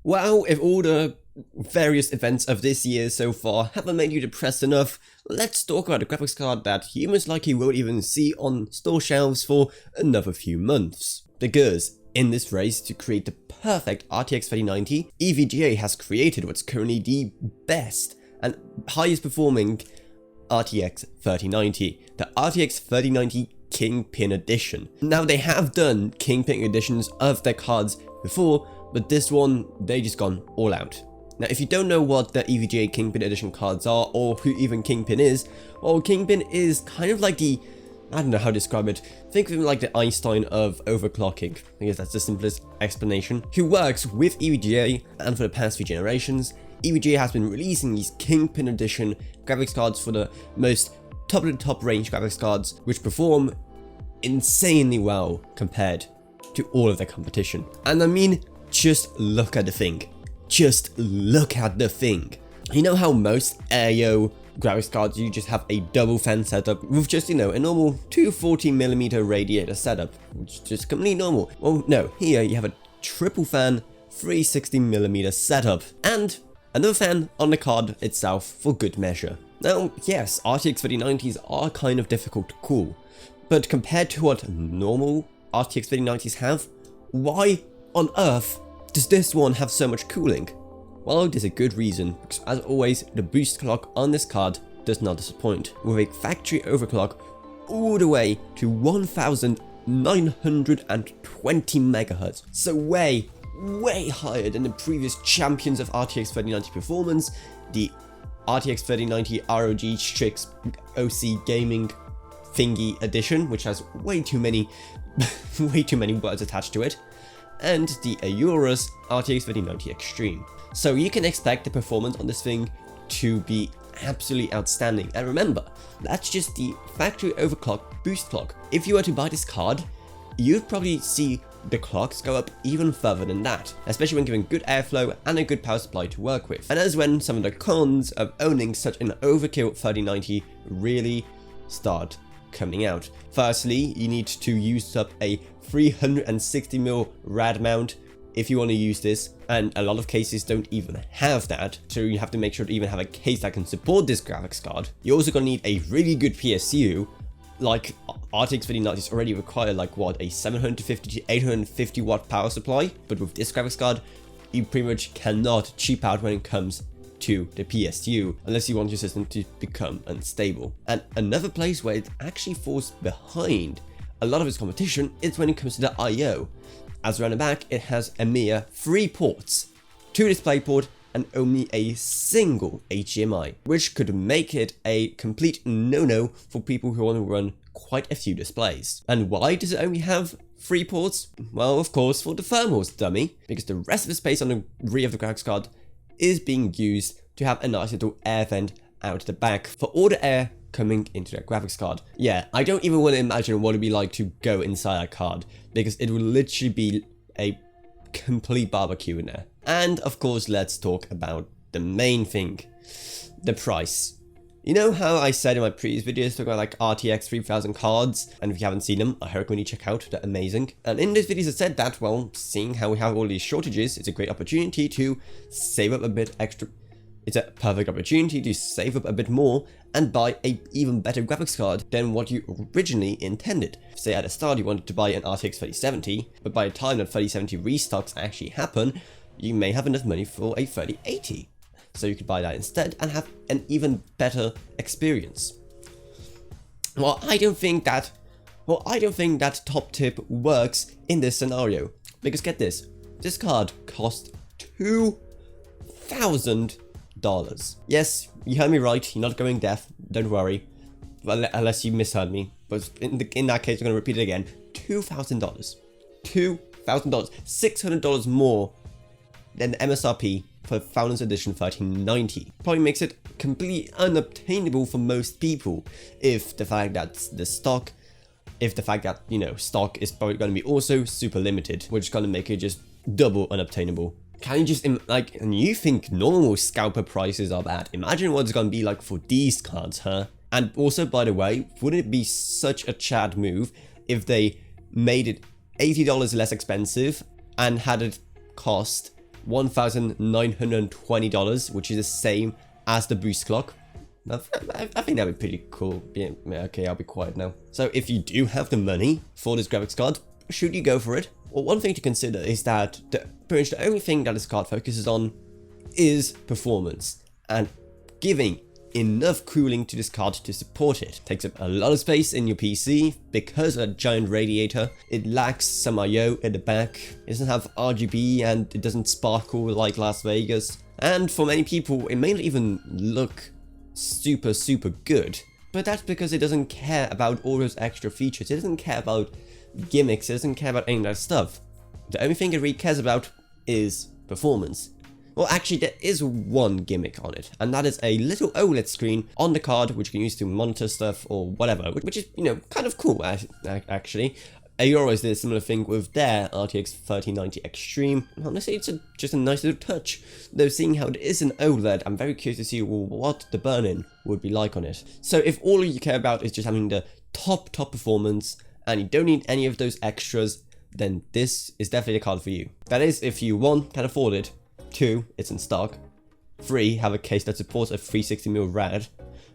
Well, if all the various events of this year so far haven't made you depressed enough, let's talk about a graphics card that you most likely won't even see on store shelves for another few months. Because in this race to create the perfect RTX 3090, EVGA has created what's currently the best and highest performing RTX 3090, the RTX 3090 KINGPIN edition. Now, they have done KINGPIN editions of their cards before, but this one, they just gone all out. Now, if you don't know what the EVGA KINGPIN edition cards are, or who even KINGPIN is, well, KINGPIN is kind of like the, I don't know how to describe it, think of him like the Einstein of overclocking. I guess that's the simplest explanation. Who works with EVGA, and for the past few generations, EVGA has been releasing these KINGPIN edition graphics cards for the most top of the top range graphics cards, which perform insanely well compared to all of their competition. And I mean, just look at the thing. Just look at the thing. You know how most Ayo graphics cards, you just have a double fan setup with just, you know, a normal 240mm radiator setup, which is just completely normal. Well, no, here you have a triple fan 360mm setup and another fan on the card itself for good measure. Now, yes, RTX 3090s are kind of difficult to cool, but compared to what normal RTX 3090s have, why on earth does this one have so much cooling? Well, there's a good reason, because as always, the boost clock on this card does not disappoint, with a factory overclock all the way to 1920 MHz, so way higher than the previous champions of RTX 3090 performance, the RTX 3090 ROG Strix OC Gaming thingy edition, which has way too many words attached to it, and the Aorus RTX 3090 Extreme. So you can expect the performance on this thing to be absolutely outstanding. And remember, that's just the factory overclock boost clock. If you were to buy this card, you'd probably see the clocks go up even further than that, especially when given good airflow and a good power supply to work with. And that's when some of the cons of owning such an overkill 3090 really start coming out. Firstly, you need to use up a 360mm rad mount if you want to use this, and a lot of cases don't even have that, so you have to make sure to even have a case that can support this graphics card. You're also going to need a really good PSU, like RTX 3090s already require like what, a 750 to 850 watt power supply, but with this graphics card, you pretty much cannot cheap out when it comes to the PSU, unless you want your system to become unstable. And another place where it actually falls behind a lot of its competition is when it comes to the I/O. As around the back, it has a mere 3 ports, 2 DisplayPort and only a single HDMI, which could make it a complete no-no for people who want to run quite a few displays. And why does it only have 3 ports? Well, of course, for the thermals, dummy, because the rest of the space on the rear of the graphics card is being used to have a nice little air vent out the back for all the air coming into that graphics card. Yeah, I don't even want to imagine what it'd be like to go inside a card, because it would literally be a complete barbecue in there. And of course, let's talk about the main thing, the price. You know how I said in my previous videos talking about like RTX 3000 cards, and if you haven't seen them, I recommend you check out, they're amazing. And in this video I said that, well, seeing how we have all these shortages, it's a great opportunity to save up a bit extra. It's a perfect opportunity to save up a bit more and buy a even better graphics card than what you originally intended. Say at the start you wanted to buy an RTX 3070, but by the time that 3070 restocks actually happen, you may have enough money for a 3080. So you could buy that instead and have an even better experience. Well, I don't think that top tip works in this scenario. Because get this card cost $2,000. Yes, you heard me right, you're not going deaf, don't worry. Well, unless you misheard me. But in that case, I'm going to repeat it again. $2,000. $2,000. $600 more than the MSRP for Founders Edition 3090. Probably makes it completely unobtainable for most people if the fact that stock is probably going to be also super limited, which is going to make it just double unobtainable. Can you just, and you think normal scalper prices are bad? Imagine what it's going to be like for these cards, huh? And also, by the way, wouldn't it be such a Chad move if they made it $80 less expensive and had it cost $1,920, which is the same as the boost clock. I think that'd be pretty cool. Yeah, okay, I'll be quiet now. So if you do have the money for this graphics card, should you go for it? Well, one thing to consider is that pretty much the only thing that this card focuses on is performance, and giving enough cooling to this card to support it. Takes up a lot of space in your PC because of a giant radiator. It lacks some I/O at the back. It doesn't have RGB and it doesn't sparkle like Las Vegas. And for many people, it may not even look super good. But that's because it doesn't care about all those extra features. It doesn't care about gimmicks. It doesn't care about any of that stuff. The only thing it really cares about is performance. Well, actually, there is one gimmick on it, and that is a little OLED screen on the card, which you can use to monitor stuff or whatever, which is, you know, kind of cool, actually. Aurora did a similar thing with their RTX 3090 Extreme. Honestly, it's just a nice little touch. Though, seeing how it is an OLED, I'm very curious to see what the burn-in would be like on it. So if all you care about is just having the top performance, and you don't need any of those extras, then this is definitely the card for you. That is, if you, 1, can afford it, 2, it's in stock, 3, have a case that supports a 360mm rad,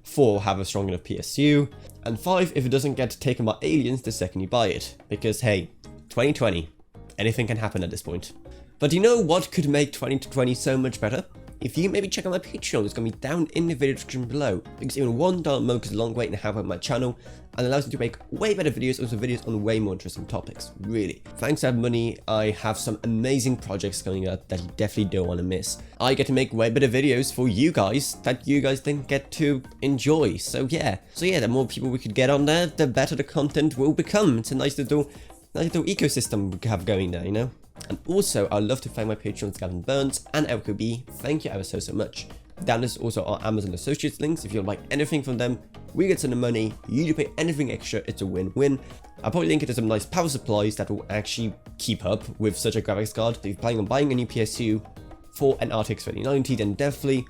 4, have a strong enough PSU, and 5, if it doesn't get taken by aliens the second you buy it. Because hey, 2020, anything can happen at this point. But you know what could make 2020 so much better? If you maybe check out my Patreon, it's going to be down in the video description below. Because even $1 month goes a long way to have on my channel, and allows me to make way better videos, also videos on way more interesting topics, really. Thanks to that money, I have some amazing projects coming up that you definitely don't want to miss. I get to make way better videos for you guys that you guys then get to enjoy. So yeah, the more people we could get on there, the better the content will become. It's a nice little ecosystem we have going there, you know? And also, I'd love to thank my patrons Gavin Burns and LKB. Thank you ever so much. Down is also our Amazon Associates links. If you like anything from them, we get some of the money. You do pay anything extra, it's a win-win. I'll probably link it to some nice power supplies that will actually keep up with such a graphics card. If you're planning on buying a new PSU for an RTX 3090, then definitely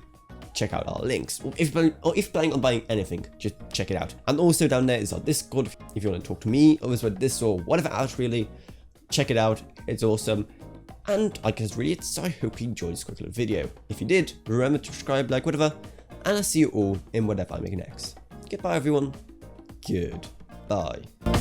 check out our links. If you're planning on buying anything, just check it out. And also down there is our Discord. If you want to talk to me, or about this or whatever else really, check it out. It's awesome. And I guess really so I hope you enjoyed this quick little video. If you did, remember to subscribe, like, whatever, and I'll see you all in whatever I make next. Goodbye everyone. Goodbye.